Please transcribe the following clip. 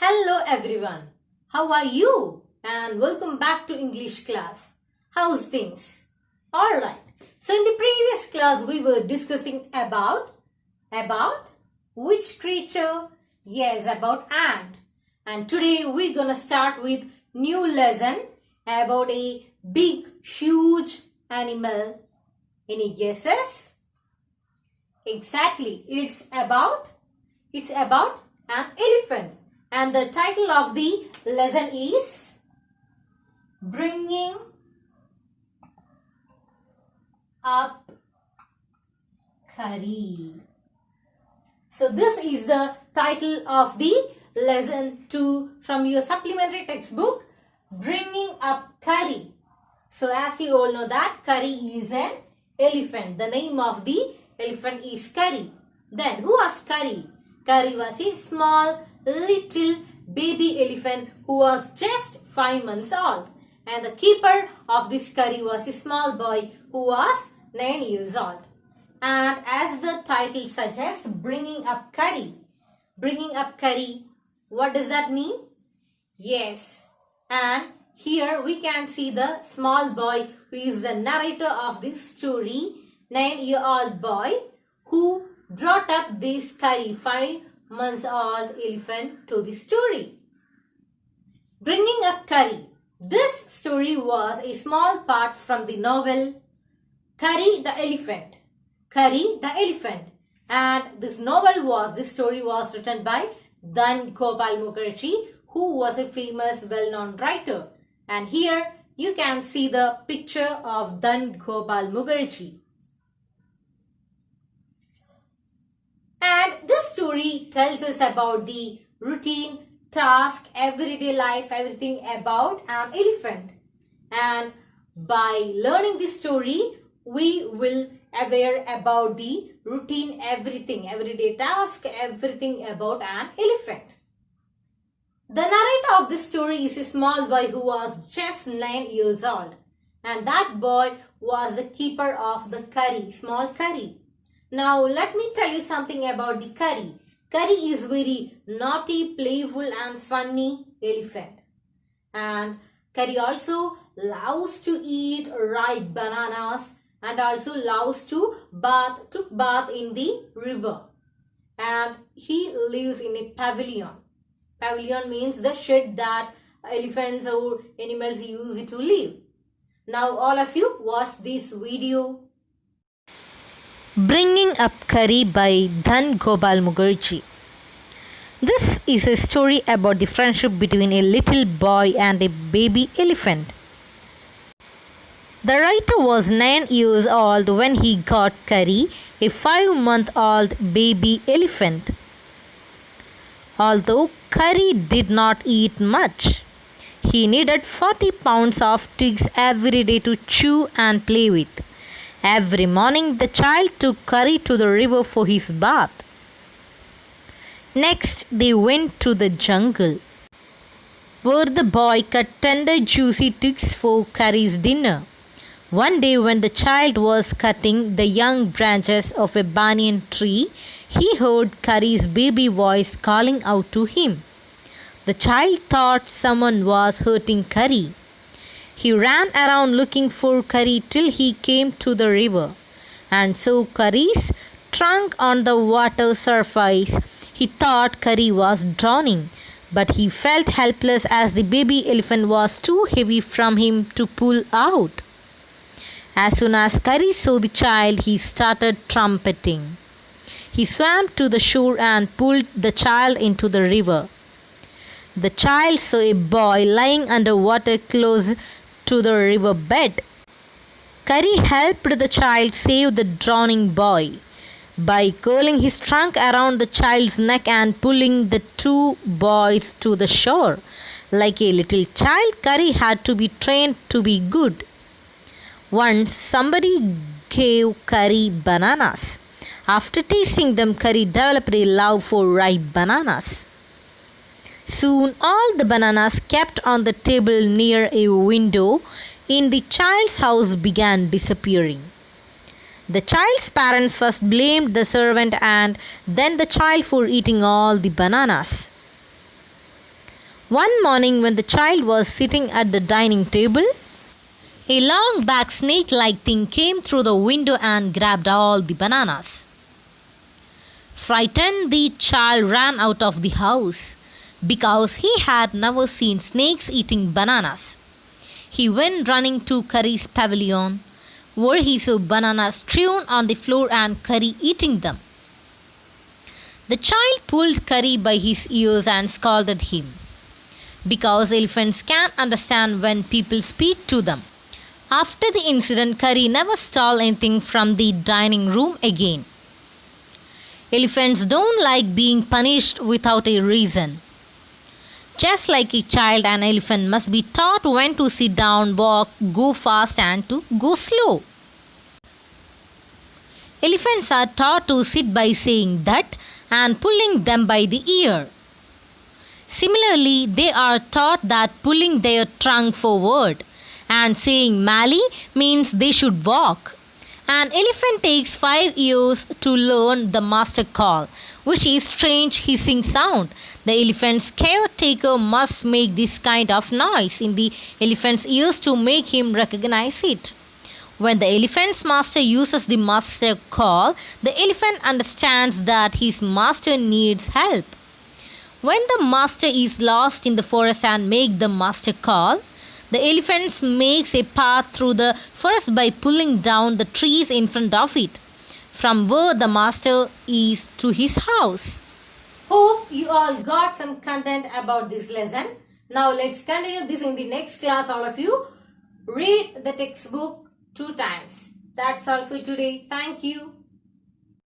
Hello everyone, how are you? And welcome back to English class. How's things? Alright, so in the previous class we were discussing about which creature? Yes, about ant. And today we're gonna start with new lesson about a big, huge animal. Any guesses? Exactly, it's about an elephant. And the title of the lesson is Bringing Up Curry. So this is the title of the lesson 2 from your supplementary textbook, Bringing Up Curry. So as you all know that Curry is an elephant. The name of the elephant is Curry. Then who was Curry? Curry was a small little baby elephant who was just 5 months old, and the keeper of this Curry was a small boy who was 9 years old. And as the title suggests, bringing up Curry. Bringing up Curry, what does that mean? Yes, and here we can see the small boy who is the narrator of this story, 9-year-old boy who brought up this Curry, 5-month old elephant, to the story. Bringing up Curry. This story was a small part from the novel Curry the Elephant. Curry the Elephant. And this story was written by Dan Gopal Mukherjee, who was a famous, well-known writer. And here you can see the picture of Dan Gopal Mukherjee. And this story tells us about the routine, task, everyday life, everything about an elephant. And by learning this story, we will aware about the routine, everything, everyday task, everything about an elephant. The narrator of this story is a small boy who was just 9 years old. And that boy was the keeper of the Curry, small Curry. Now let me tell you something about the Curry. Curry is very naughty, playful and funny elephant. And Curry also loves to eat ripe bananas and also loves to bath in the river. And he lives in a pavilion. Pavilion means the shed that elephants or animals use to live. Now all of you watch this video. Bringing Up Curry by Dan Gopal Mukherjee. This is a story about the friendship between a little boy and a baby elephant. The writer was 9 years old when he got Curry, a 5-month-old baby elephant. Although Curry did not eat much, he needed 40 pounds of twigs every day to chew and play with. Every morning, the child took Curry to the river for his bath. Next, they went to the jungle, where the boy cut tender, juicy twigs for Curry's dinner. One day, when the child was cutting the young branches of a banyan tree, he heard Curry's baby voice calling out to him. The child thought someone was hurting Curry. He ran around looking for Curry till he came to the river, and saw Curry's trunk on the water surface. He thought Curry was drowning, but he felt helpless as the baby elephant was too heavy for him to pull out. As soon as Curry saw the child, he started trumpeting. He swam to the shore and pulled the child into the river. The child saw a boy lying under water close to the river bed. Curry helped the child save the drowning boy by curling his trunk around the child's neck and pulling the two boys to the shore. Like a little child, Curry had to be trained to be good. Once somebody gave Curry bananas. After tasting them, Curry developed a love for ripe bananas. Soon all the bananas kept on the table near a window in the child's house began disappearing. The child's parents first blamed the servant and then the child for eating all the bananas. One morning, when the child was sitting at the dining table, a long back snake like thing came through the window and grabbed all the bananas. Frightened, the child ran out of the house because he had never seen snakes eating bananas. He went running to Curry's pavilion, where he saw bananas strewn on the floor and Curry eating them. The child pulled Curry by his ears and scolded him, because elephants can't understand when people speak to them. After the incident, Curry never stole anything from the dining room again. Elephants don't like being punished without a reason. Just like a child, an elephant must be taught when to sit down, walk, go fast, and to go slow. Elephants are taught to sit by saying that and pulling them by the ear. Similarly, they are taught that pulling their trunk forward and saying Mali means they should walk. An elephant takes 5 years to learn the master call, which is strange hissing sound. The elephant's caretaker must make this kind of noise in the elephant's ears to make him recognize it. When the elephant's master uses the master call, the elephant understands that his master needs help. When the master is lost in the forest and make the master call, the elephant makes a path through the forest by pulling down the trees in front of it, from where the master is to his house. Hope you all got some content about this lesson. Now let's continue this in the next class. All of you read the textbook 2 times. That's all for today. Thank you.